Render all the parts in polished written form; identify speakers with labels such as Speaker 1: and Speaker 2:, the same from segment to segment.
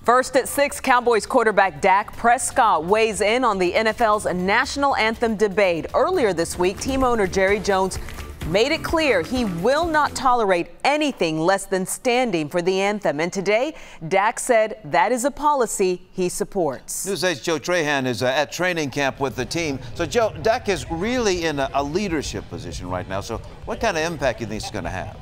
Speaker 1: First at 6, Cowboys quarterback Dak Prescott weighs in on the NFL's national anthem debate. Earlier this week, team owner Jerry Jones made it clear he will not tolerate anything less than standing for the anthem. And today, Dak said that is a policy he supports.
Speaker 2: News 8's Joe Trahan is at training camp with the team. So, Joe, Dak is really in a leadership position right now. So what kind of impact do you think it's going to have?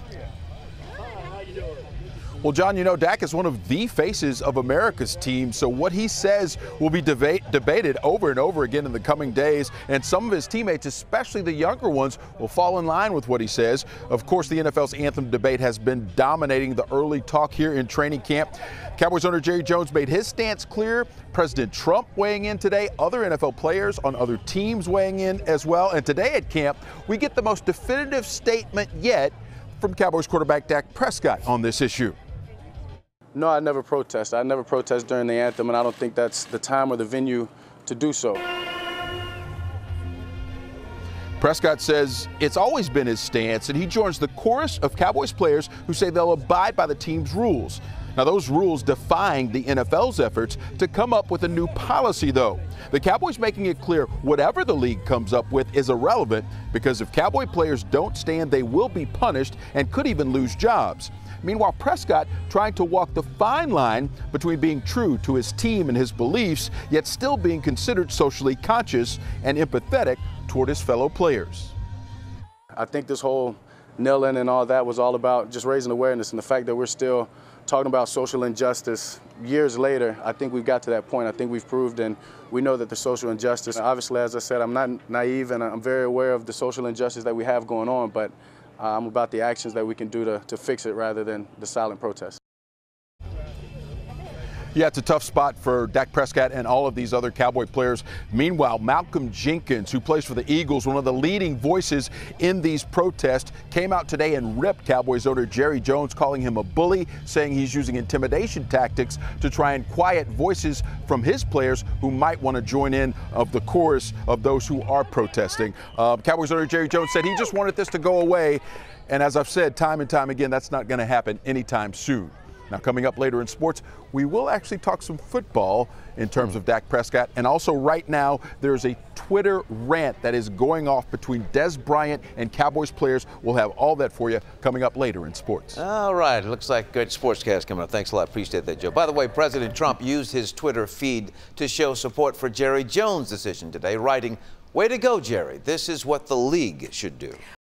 Speaker 3: Well, John, you know, Dak is one of the faces of America's team, so what he says will be debated over and over again in the coming days, and some of his teammates, especially the younger ones, will fall in line with what he says. Of course, the NFL's anthem debate has been dominating the early talk here in training camp. Cowboys owner Jerry Jones made his stance clear. President Trump weighing in today, other NFL players on other teams weighing in as well, and today at camp, we get the most definitive statement yet from Cowboys quarterback Dak Prescott on this issue.
Speaker 4: No, I never protest. I never protest during the anthem, and I don't think that's the time or the venue to do so.
Speaker 3: Prescott says it's always been his stance, and he joins the chorus of Cowboys players who say they'll abide by the team's rules. Now, those rules defying the NFL's efforts to come up with a new policy, though. The Cowboys making it clear whatever the league comes up with is irrelevant, because if Cowboy players don't stand, they will be punished and could even lose jobs. Meanwhile, Prescott trying to walk the fine line between being true to his team and his beliefs, yet still being considered socially conscious and empathetic toward his fellow players.
Speaker 4: I think this whole kneeling and all that was all about just raising awareness, and the fact that we're still talking about social injustice years later, I think we've got to that point. I think we've proved, and we know that the social injustice, obviously, as I said, I'm not naive, and I'm very aware of the social injustice that we have going on, but I'm about the actions that we can do to fix it rather than the silent protest.
Speaker 3: Yeah, it's a tough spot for Dak Prescott and all of these other Cowboy players. Meanwhile, Malcolm Jenkins, who plays for the Eagles, one of the leading voices in these protests, came out today and ripped Cowboys owner Jerry Jones, calling him a bully, saying he's using intimidation tactics to try and quiet voices from his players who might want to join in of the chorus of those who are protesting. Cowboys owner Jerry Jones said he just wanted this to go away. And as I've said time and time again, that's not going to happen anytime soon. Now, coming up later in sports, we will actually talk some football in terms of Dak Prescott. And also right now, there's a Twitter rant that is going off between Des Bryant and Cowboys players. We'll have all that for you coming up later in sports.
Speaker 2: All right. Looks like a good sportscast coming up. Thanks a lot. Appreciate that, Joe. By the way, President Trump used his Twitter feed to show support for Jerry Jones' decision today, writing, "Way to go, Jerry. This is what the league should do."